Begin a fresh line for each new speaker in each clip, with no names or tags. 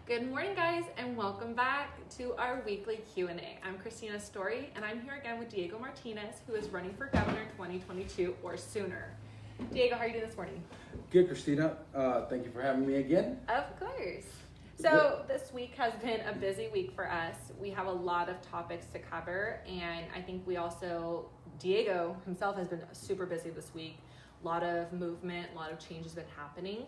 Good morning, guys, and welcome back to our weekly Q&A. I'm Christina Story, and I'm here again with Diego Martinez, who is running for governor 2022 or sooner. Diego, how are you doing this morning?
Good, Christina. Thank you for having me again.
Of course. So this week has been a busy week for us. We have a lot of topics to cover, and I think Diego himself has been super busy this week. A lot of movement, a lot of changes been happening.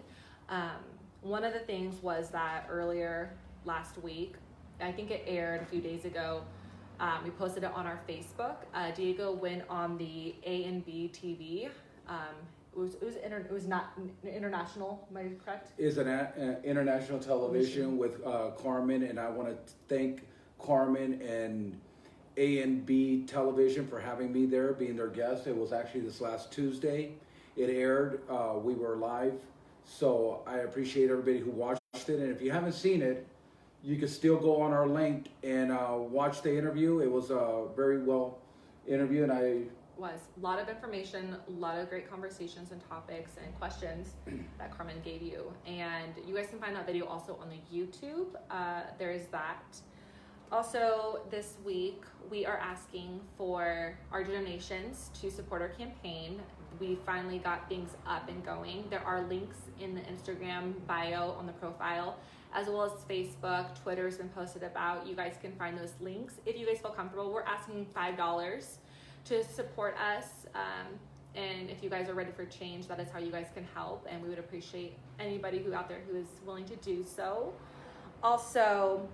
One of the things was that earlier last week, I think it aired a few days ago, we posted it on our Facebook. Diego went on the A&B TV. It was not international, am I correct?
It's an international television with Carmen, and I want to thank Carmen and A&B Television for having me there, being their guest. It was actually this last Tuesday. It aired. We were live. So I appreciate everybody who watched it. And if you haven't seen it, you can still go on our link and watch the interview. It was a very well interview, and
was a lot of information, a lot of great conversations and topics and questions that Carmen gave you. And you guys can find that video also on the YouTube. There is that. Also, this week, we are asking for our donations to support our campaign. We finally got things up and going. There are links in the Instagram bio on the profile, as well as Facebook. Twitter's been posted about. You guys can find those links. If you guys feel comfortable, we're asking $5 to support us. And if you guys are ready for change, that is how you guys can help. And we would appreciate anybody out there who is willing to do so. Also,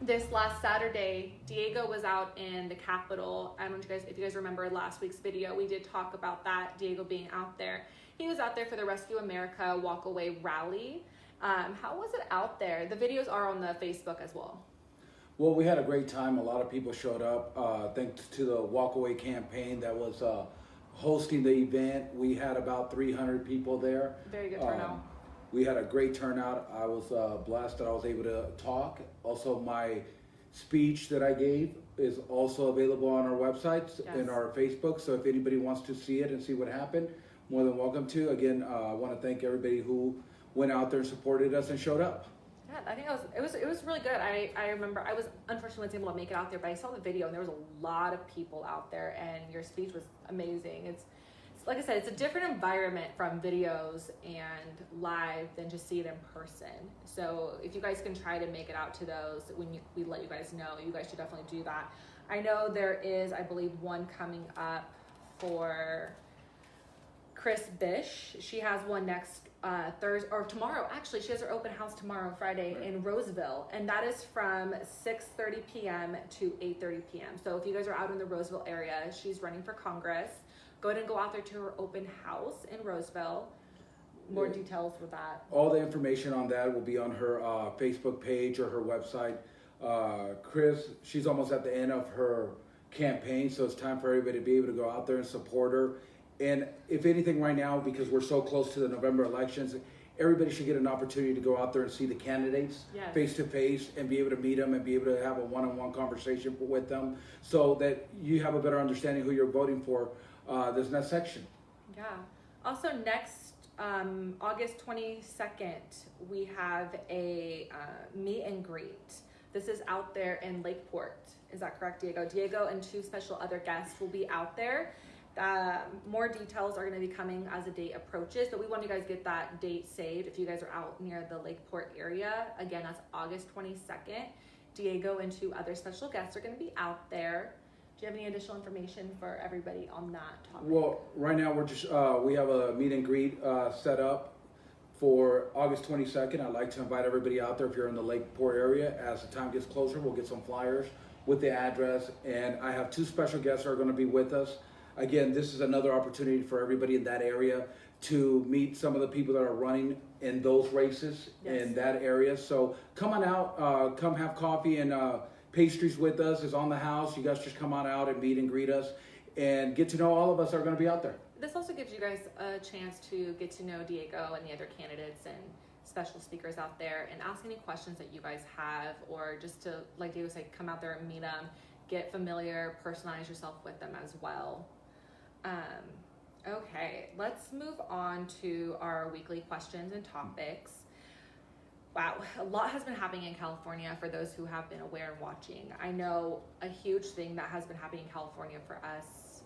this last Saturday, Diego was out in the Capitol. I don't know if you guys remember last week's video. We did talk about that, Diego being out there. He was out there for the Rescue America Walkaway Rally. How was it out there? The videos are on the Facebook as well.
Well, we had a great time. A lot of people showed up. Thanks to the Walkaway campaign that was hosting the event. We had about 300 people there.
Very good turnout.
We had a great turnout. I was blessed that I was able to talk. Also, my speech that I gave is also available on our website and our Facebook. So if anybody wants to see it and see what happened, more than welcome to. Again, I want to thank everybody who went out there and supported us and showed up.
Yeah, I think it was really good. I remember I was unfortunately wasn't able to make it out there, but I saw the video and there was a lot of people out there, and your speech was amazing. It's like I said, it's a different environment from videos and live than just see it in person. So if you guys can try to make it out to those when we let you guys know, you guys should definitely do that. I know there is, I believe, one coming up for Bish. She has one next Thursday or tomorrow. Actually, she has her open house tomorrow, Friday, in Roseville, and that is from 6:30 p.m. to 8:30 p.m. So if you guys are out in the Roseville area, she's running for Congress. Go ahead and go out there to her open house in Roseville. More details with that.
All the information on that will be on her Facebook page or her website. Chris, she's almost at the end of her campaign, so it's time for everybody to be able to go out there and support her. And if anything right now, because we're so close to the November elections, everybody should get an opportunity to go out there and see the candidates face to face and be able to meet them and be able to have a one-on-one conversation with them so that you have a better understanding who you're voting for this next section.
Yeah. Also next August 22nd, we have a meet and greet. This is out there in Lakeport. Is that correct, Diego? Diego and two special other guests will be out there. More details are going to be coming as the date approaches, but we want you guys to get that date saved if you guys are out near the Lakeport area. Again, that's August 22nd. Diego and two other special guests are going to be out there. Do you have any additional information for everybody on that topic?
Well, right now we're just we have a meet and greet set up for August 22nd. I'd like to invite everybody out there if you're in the Lakeport area. As the time gets closer, we'll get some flyers with the address, and I have two special guests that are going to be with us. Again, this is another opportunity for everybody in that area to meet some of the people that are running in those races in that area. So come on out, come have coffee and pastries with us. It's on the house. You guys just come on out and meet and greet us and get to know all of us that are going to be out there.
This also gives you guys a chance to get to know Diego and the other candidates and special speakers out there and ask any questions that you guys have, or just to, like Diego said, come out there and meet them, get familiar, personalize yourself with them as well. Okay, let's move on to our weekly questions and topics. Wow, a lot has been happening in California for those who have been aware and watching. I know a huge thing that has been happening in California for us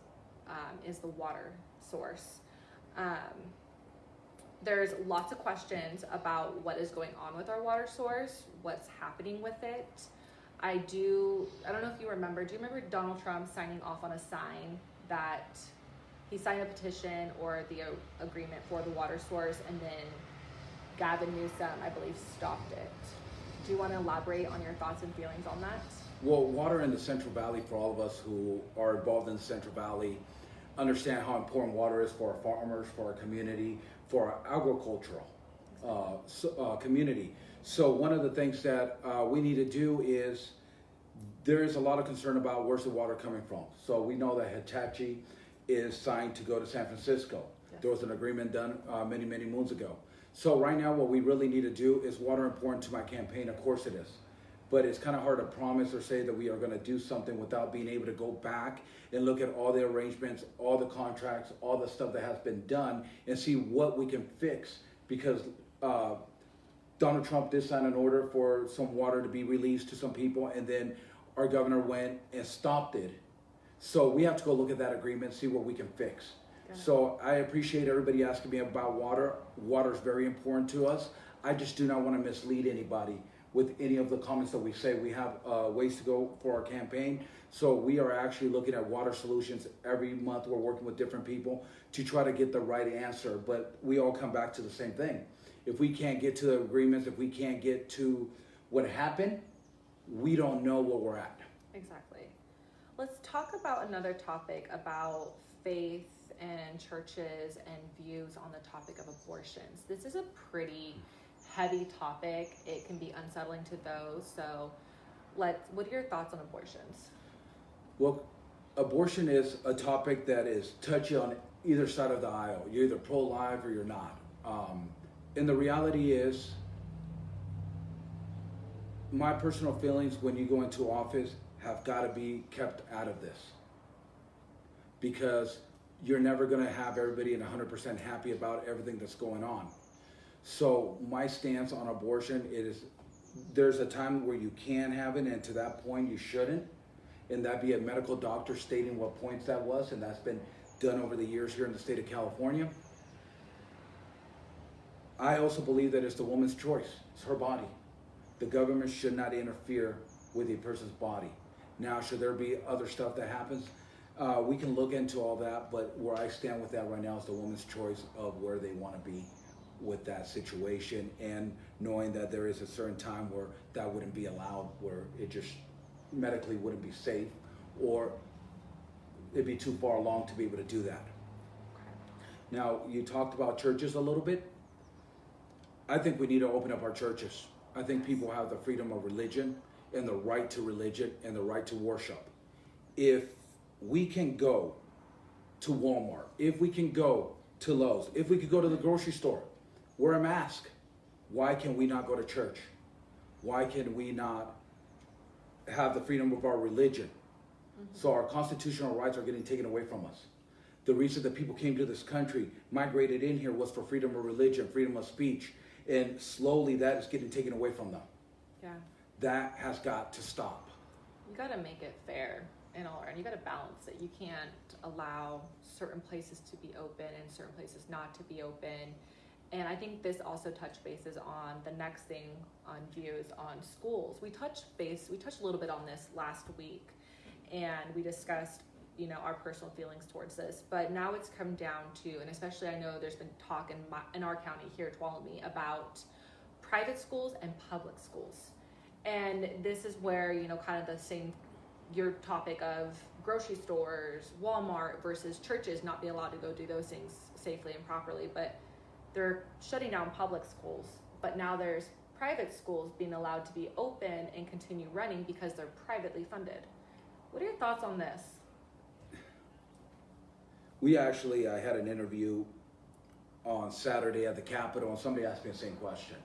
is the water source. There's lots of questions about what is going on with our water source, what's happening with it. I don't know if you remember, do you remember Donald Trump signing off on a sign that he signed a petition or the agreement for the water source, and then Gavin Newsom, I believe, stopped it. Do you want to elaborate on your thoughts and feelings on that?
Well, water in the Central Valley, for all of us who are involved in the Central Valley, understand how important water is for our farmers, for our community, for our agricultural community. So one of the things that we need to do is, there is a lot of concern about where's the water coming from. So we know that Hitachi is signed to go to San Francisco. Yes. There was an agreement done many, many moons ago. So right now what we really need to do is, water important to my campaign? Of course it is. But it's kind of hard to promise or say that we are going to do something without being able to go back and look at all the arrangements, all the contracts, all the stuff that has been done, and see what we can fix. Because Donald Trump did sign an order for some water to be released to some people, and then our governor went and stopped it. So we have to go look at that agreement, see what we can fix. So I appreciate everybody asking me about water. Water is very important to us. I just do not want to mislead anybody with any of the comments that we say. We have ways to go for our campaign. So we are actually looking at water solutions every month. We're working with different people to try to get the right answer. But we all come back to the same thing. If we can't get to the agreements, if we can't get to what happened, we don't know where we're at.
Exactly. Let's talk about another topic about faith and churches and views on the topic of abortions. This is a pretty heavy topic. It can be unsettling to those. So what are your thoughts on abortions?
Well, abortion is a topic that is touchy on either side of the aisle. You're either pro-life or you're not. And the reality is, my personal feelings when you go into office have got to be kept out of this. Because you're never going to have everybody 100% happy about everything that's going on. So my stance on abortion is, there's a time where you can have it, and to that point you shouldn't. And that be a medical doctor stating what points that was, and that's been done over the years here in the state of California. I also believe that it's the woman's choice. It's her body. The government should not interfere with a person's body. Now, should there be other stuff that happens? We can look into all that, but where I stand with that right now is the woman's choice of where they want to be with that situation, and knowing that there is a certain time where that wouldn't be allowed, where it just medically wouldn't be safe, or it'd be too far along to be able to do that. Now, you talked about churches a little bit. I think we need to open up our churches. I think people have the freedom of religion and the right to religion and the right to worship. If we can go to Walmart, if we can go to Lowe's, if we could go to the grocery store, wear a mask, why can we not go to church? Why can we not have the freedom of our religion? Mm-hmm. So our constitutional rights are getting taken away from us. The reason that people came to this country, migrated in here, was for freedom of religion, freedom of speech, and slowly that is getting taken away from them.
Yeah.
That has got to stop.
You got to make it fair in all around. You got to balance it. You can't allow certain places to be open and certain places not to be open. And I think this also touched bases on the next thing on views on schools. We touched a little bit on this last week, and we discussed, our personal feelings towards this. But now it's come down to, and especially I know there's been talk in our county here at Tuolumne about private schools and public schools. And this is where, kind of the same, your topic of grocery stores, Walmart versus churches not being allowed to go do those things safely and properly. But they're shutting down public schools. But now there's private schools being allowed to be open and continue running because they're privately funded. What are your thoughts on this?
I had an interview on Saturday at the Capitol, and somebody asked me the same question.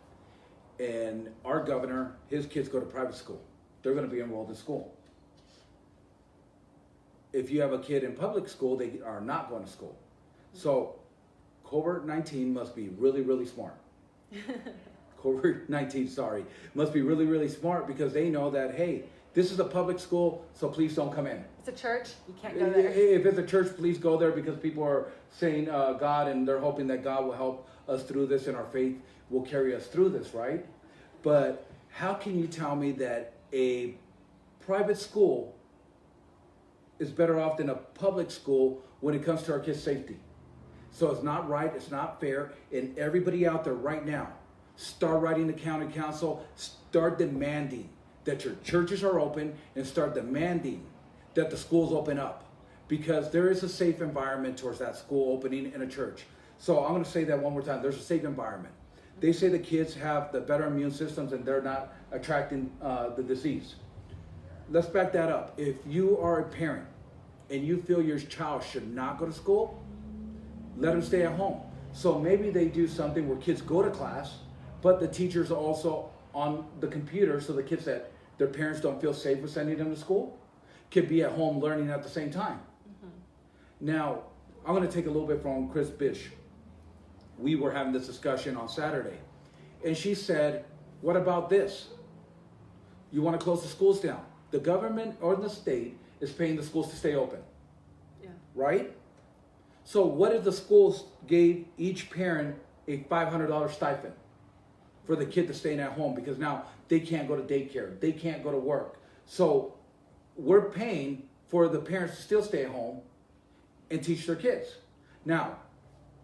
And our governor, his kids go to private school. They're going to be enrolled in school. If you have a kid in public school, they are not going to school. So COVID-19 must be really, really smart. COVID-19, sorry, must be really, really smart because they know that, hey, this is a public school, so please don't come in.
It's a church, you can't go there.
If it's a church, please go there because people are saying God, and they're hoping that God will help us through this and our faith will carry us through this, right? But how can you tell me that a private school is better off than a public school when it comes to our kids' safety? So it's not right, it's not fair, and everybody out there right now, start writing the county council, start demanding that your churches are open, and start demanding that the schools open up, because there is a safe environment towards that school opening in a church. So I'm going to say that one more time. There's a safe environment. They say the kids have the better immune systems and they're not attracting the disease. Let's back that up. If you are a parent and you feel your child should not go to school, let them stay at home. So maybe they do something where kids go to class, but the teachers are also on the computer, so the kids that their parents don't feel safe with sending them to school could be at home learning at the same time. Now, I'm going to take a little bit from Chris Bish. We were having this discussion on Saturday, and she said, what about this? You want to close the schools down. The government or the state is paying the schools to stay open.
Yeah.
Right? So what if the schools gave each parent a $500 stipend for the kid to stay at home, because now they can't go to daycare, they can't go to work. So we're paying for the parents to still stay at home and teach their kids. Now,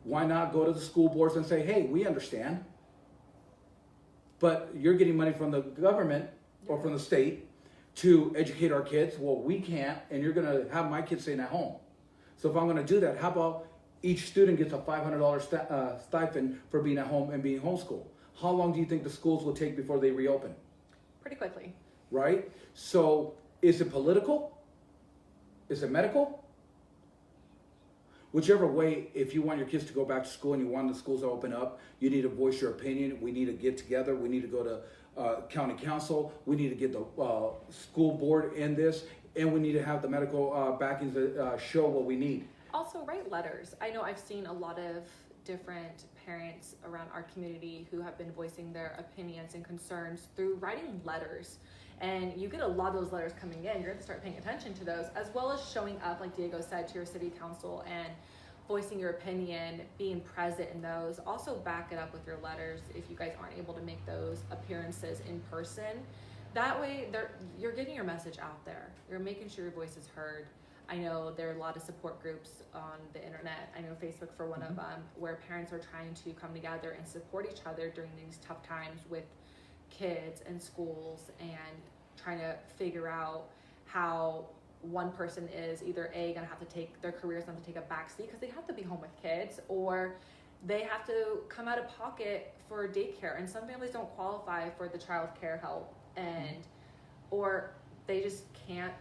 why not go to the school boards and say, hey, we understand, but you're getting money from the government or from the state to educate our kids. Well, we can't, and you're going to have my kids staying at home. So if I'm going to do that, how about each student gets a $500 stipend for being at home and being homeschooled? How long do you think the schools will take before they reopen?
Pretty quickly.
Right? So is it political? Is it medical? Whichever way, if you want your kids to go back to school and you want the schools to open up, you need to voice your opinion. We need to get together. We need to go to county council. We need to get the school board in this, and we need to have the medical backings to show what we need.
Also, write letters. I know I've seen a lot of different parents around our community who have been voicing their opinions and concerns through writing letters. And you get a lot of those letters coming in. You're going to start paying attention to those, as well as showing up, like Diego said, to your city council and voicing your opinion, being present in those. Also back it up with your letters if you guys aren't able to make those appearances in person. That way, you're getting your message out there. You're making sure your voice is heard. I know there are a lot of support groups on the internet. I know Facebook for one of them, where parents are trying to come together and support each other during these tough times with kids and schools, and trying to figure out how one person is either gonna have to take their careers, have to take a backseat because they have to be home with kids, or they have to come out of pocket for daycare, and some families don't qualify for the child care help, and or they just can't.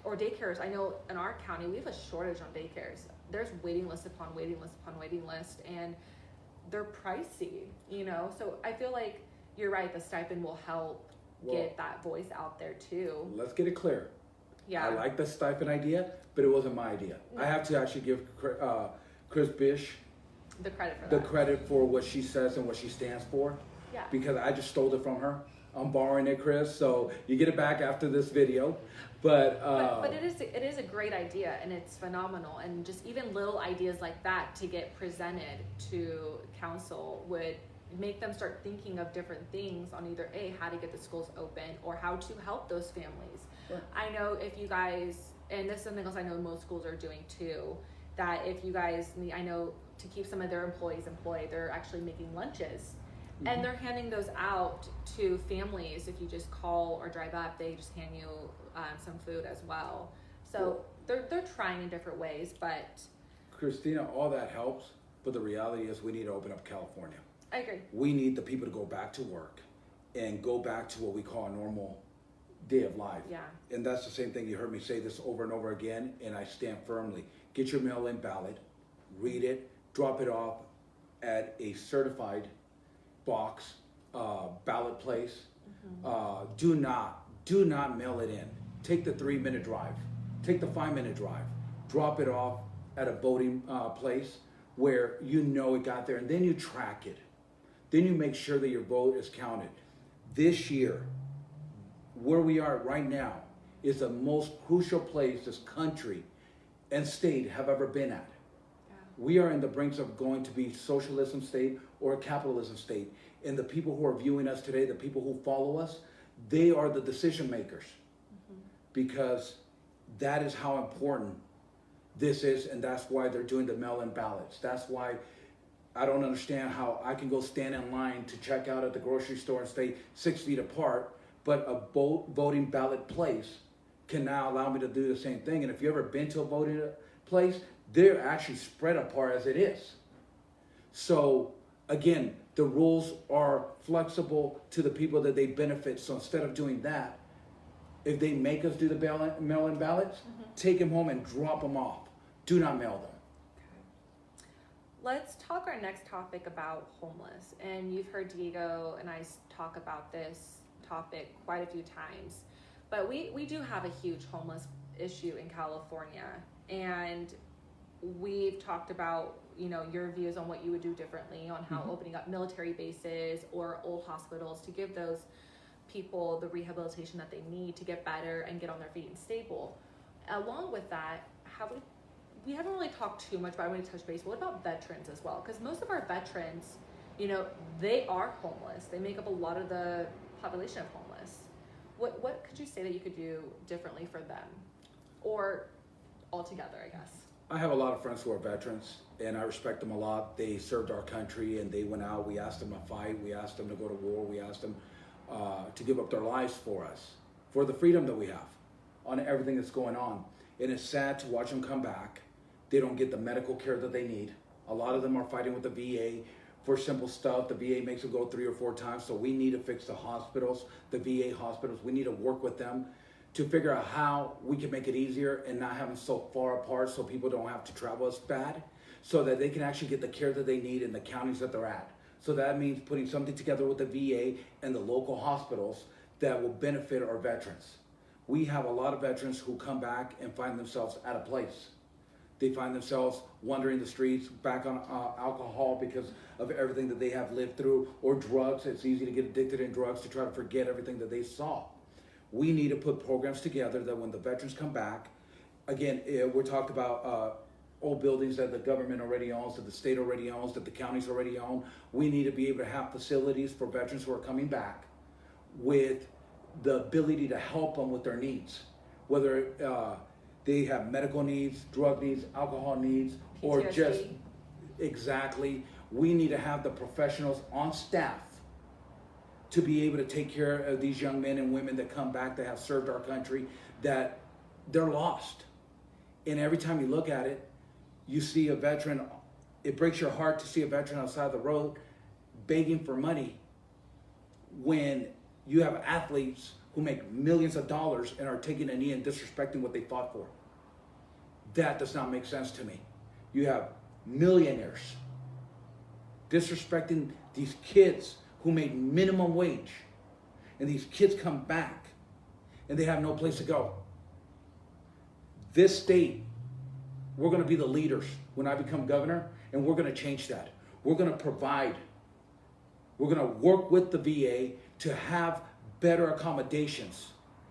Or daycares, I know in our county we have a shortage on daycares. There's waiting list upon waiting list upon waiting list, and they're pricey, So I feel like you're right, the stipend will help get that voice out there too.
Let's get it clear.
Yeah.
I like the stipend idea, but it wasn't my idea. No. I have to actually give Chris Bish
the
credit for what she says and what she stands for.
Yeah.
Because I just stole it from her. I'm borrowing it, Chris, so you get it back after this video. But
it is a great idea, and it's phenomenal, and just even little ideas like that to get presented to council would make them start thinking of different things on either how to get the schools open or how to help those families. Sure. I know if you guys, and this is something else I know most schools are doing too, that if you guys need, I know to keep some of their employees employed, they're actually making lunches. And they're handing those out to families. If you just call or drive up, they just hand you some food as well. So they're trying in different ways, but
Christina, all that helps, but the reality is we need to open up California.
I agree.
We need the people to go back to work and go back to what we call a normal day of life.
Yeah.
And that's the same thing. You heard me say this over and over again, and I stand firmly. Get your mail-in ballot, read it, drop it off at a certified box, ballot place. Do not mail it in. Take the 3-minute drive. Take the 5-minute drive. Drop it off at a voting place where it got there, and then you track it. then you make sure that your vote is counted. This year, where we are right now, is the most crucial place this country and state have ever been at.
Yeah.
We are in the brinks of going to be socialism state or a capitalism state. And the people who are viewing us today, the people who follow us, they are the decision makers. Because that is how important this is, and that's why they're doing the mail-in ballots. That's why I don't understand how I can go stand in line to check out at the grocery store and stay 6 feet apart, but a voting ballot place can now allow me to do the same thing. And if you've ever been to a voting place, they're actually spread apart as it is. So again, the rules are flexible to the people that they benefit. So instead of doing that, if they make us do the mail-in ballots, take them home and drop them off. Do not mail them.
Okay. Let's talk our next topic about homeless. And you've heard Diego and I talk about this topic quite a few times. But we do have a huge homeless issue in California. And we've talked about, you know, your views on what you would do differently on how opening up military bases or old hospitals to give those people the rehabilitation that they need to get better and get on their feet and stable. Along with that, we haven't really talked too much, but I want to touch base. What about veterans as well? Because most of our veterans, you know, they are homeless. They make up a lot of the population of homeless. What could you say that you could do differently for them, or altogether, I guess?
I have a lot of friends who are veterans, and I respect them a lot. They served our country, and they went out. We asked them to fight. We asked them to go to war. We asked them to give up their lives for us, for the freedom that we have, on everything that's going on. And it's sad to watch them come back. They don't get the medical care that they need. A lot of them are fighting with the VA for simple stuff. The VA makes them go 3 or 4 times, so we need to fix the hospitals, the VA hospitals. We need to work with them to figure out how we can make it easier and not have them so far apart so people don't have to travel as bad, so that they can actually get the care that they need in the counties that they're at. So that means putting something together with the VA and the local hospitals that will benefit our veterans. We have a lot of veterans who come back and find themselves at a place. They find themselves wandering the streets, back on alcohol because of everything that they have lived through, or drugs. It's easy to get addicted in drugs to try to forget everything that they saw. We need to put programs together that when the veterans come back, again, we're talking about old buildings that the government already owns, that the state already owns, that the counties already own. We need to be able to have facilities for veterans who are coming back with the ability to help them with their needs, whether they have medical needs, drug needs, alcohol needs, or
PTSD.
just exactly. We need to have the professionals on staff to be able to take care of these young men and women that come back that have served our country, that they're lost. And every time you look at it, you see a veteran, it breaks your heart to see a veteran outside the road begging for money when you have athletes who make millions of dollars and are taking a knee and disrespecting what they fought for. That does not make sense to me. You have millionaires disrespecting these kids who made minimum wage, and these kids come back and they have no place to go. This state, we're going to be the leaders when I become governor, and we're going to change that. We're going to provide. We're going to work with the VA to have better accommodations.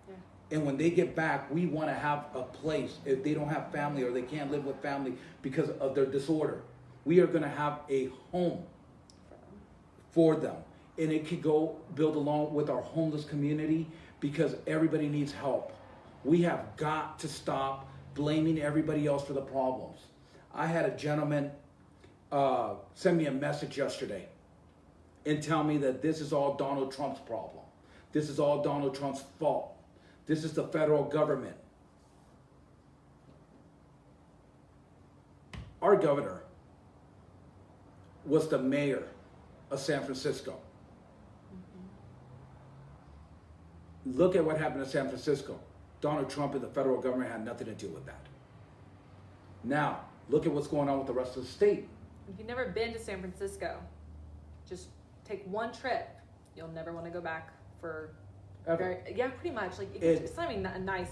Yeah. And when they get back, we want to have a place. If they don't have family or they can't live with family because of their disorder, we are going to have a home for them. And it could go build along with our homeless community, because everybody needs help. We have got to stop blaming everybody else for the problems. I had a gentleman send me a message yesterday and tell me that this is all Donald Trump's problem. This is all Donald Trump's fault. This is the federal government. Our governor was the mayor of San Francisco. Look at what happened in San Francisco. Donald Trump and the federal government had nothing to do with that. Now, look at what's going on with the rest of the state.
If you've never been to San Francisco, just take one trip. You'll never want to go back for pretty much. Like it's not even that nice.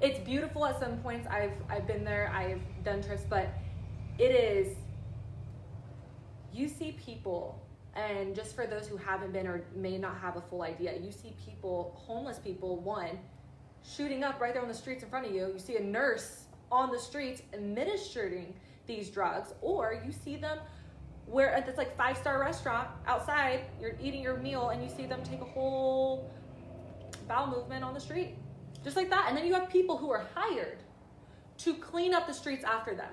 It's beautiful at some points. I've been there. I've done trips, but it is. You see people And just for those who haven't been or may not have a full idea, you see people, homeless people, one, shooting up right there on the streets in front of you. You see a nurse on the streets administering these drugs, or you see them where at this like 5-star restaurant outside, you're eating your meal and you see them take a whole bowel movement on the street. Just like that. And then you have people who are hired to clean up the streets after them.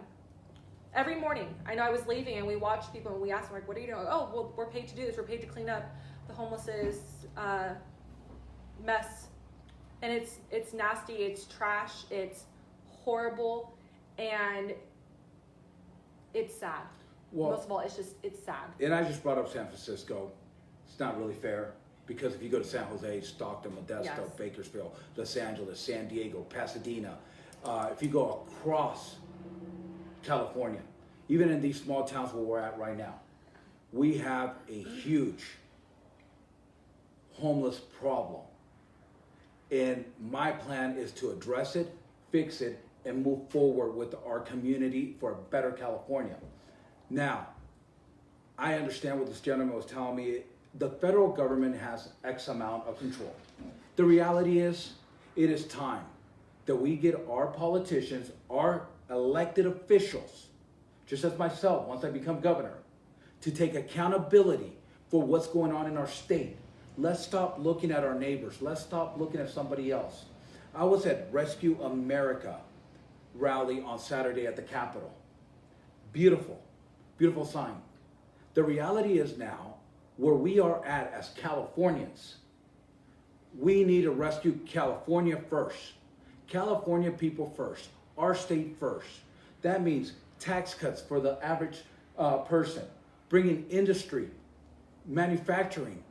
Every morning, I know I was leaving and we watched people and we asked them, like, what are you doing? Oh, well, we're paid to do this. We're paid to clean up the homeless's mess. And it's nasty, it's trash, it's horrible, and it's sad.
Well,
most of all, it's sad.
And I just brought up San Francisco. It's not really fair because if you go to San Jose, Stockton, Modesto,
Yes.
Bakersfield, Los Angeles, San Diego, Pasadena, if you go across California, even in these small towns where we're at right now, we have a huge homeless problem. And my plan is to address it, fix it, and move forward with our community for a better California. Now, I understand what this gentleman was telling me. The federal government has X amount of control. The reality is, it is time that we get our politicians, our elected officials, just as myself, once I become governor, to take accountability for what's going on in our state. Let's stop looking at our neighbors. Let's stop looking at somebody else. I was at Rescue America rally on Saturday at the Capitol. Beautiful, beautiful sign. The reality is now, where we are at as Californians, we need to rescue California first. California people first. Our state first. That means tax cuts for the average person, bringing industry, manufacturing,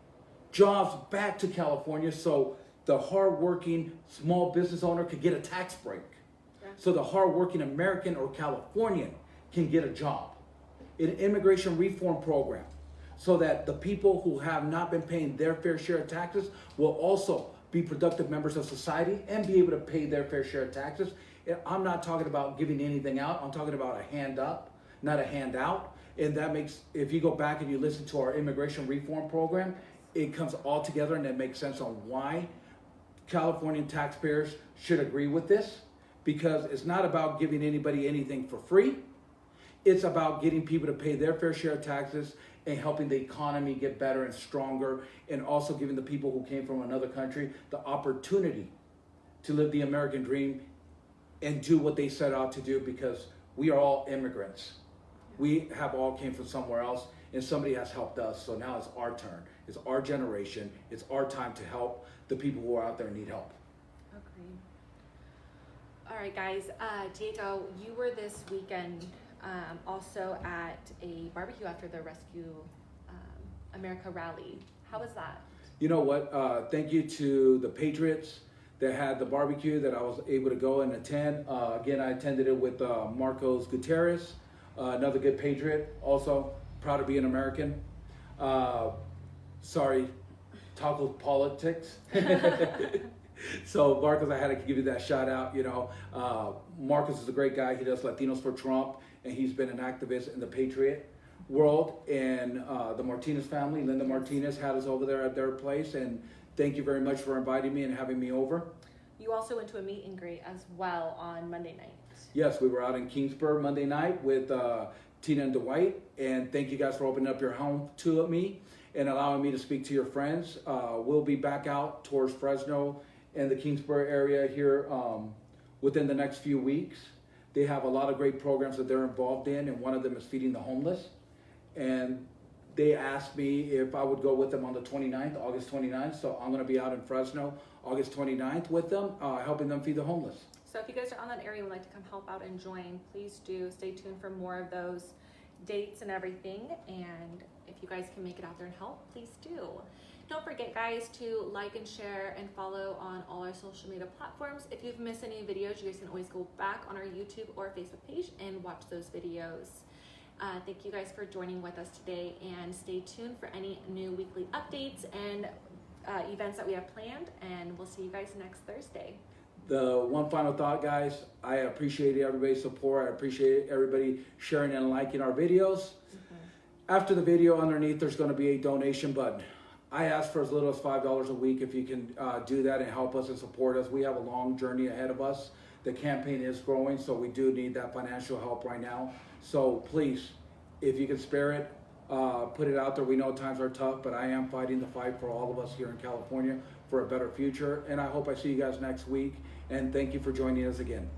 jobs back to California so the hardworking small business owner could get a tax break. Yeah. So the hardworking American or Californian can get a job. An immigration reform program so that the people who have not been paying their fair share of taxes will also be productive members of society and be able to pay their fair share of taxes. I'm not talking about giving anything out. I'm talking about a hand up, not a handout. And that makes, if you go back and you listen to our immigration reform program, it comes all together and it makes sense on why Californian taxpayers should agree with this, because it's not about giving anybody anything for free. It's about getting people to pay their fair share of taxes and helping the economy get better and stronger, and also giving the people who came from another country the opportunity to live the American dream and do what they set out to do, because we are all immigrants. We have all came from somewhere else, and somebody has helped us. So now it's our turn. It's our generation. It's our time to help the people who are out there and need help.
Agreed. All right, guys. Diego, you were this weekend also at a barbecue after the Rescue America rally. How was that?
You know what? Thank you to the Patriots that had the barbecue that I was able to go and attend. Again, I attended it with Marcos Gutierrez, another good Patriot. Also, proud to be an American. Sorry, taco politics. So Marcos, I had to give you that shout out. You know, Marcos is a great guy. He does Latinos for Trump, and he's been an activist in the Patriot world. And the Martinez family, Linda Martinez, had us over there at their place. And thank you very much for inviting me and having me over.
You also went to a meet and greet as well on Monday night.
Yes, we were out in Kingsburg Monday night with Tina and Dwight. And thank you guys for opening up your home to me and allowing me to speak to your friends. We'll be back out towards Fresno and the Kingsburg area here within the next few weeks. They have a lot of great programs that they're involved in, and one of them is feeding the homeless. And they asked me if I would go with them on the 29th, August 29th. So I'm going to be out in Fresno August 29th with them, helping them feed the homeless.
So if you guys are on that area and would like to come help out and join, please do. Stay tuned for more of those dates and everything. And if you guys can make it out there and help, please do. Don't forget, guys, to like and share and follow on all our social media platforms. If you've missed any videos, you guys can always go back on our YouTube or Facebook page and watch those videos. Thank you guys for joining with us today, and stay tuned for any new weekly updates and events that we have planned, and we'll see you guys next Thursday.
The one final thought, guys, I appreciate everybody's support. I appreciate everybody sharing and liking our videos. After the video, underneath there's going to be a donation button. I ask for as little as $5 a week if you can do that and help us and support us. We have a long journey ahead of us. The campaign is growing, so we do need that financial help right now. So please, if you can spare it, put it out there. We know times are tough, but I am fighting the fight for all of us here in California for a better future. And I hope I see you guys next week. And thank you for joining us again.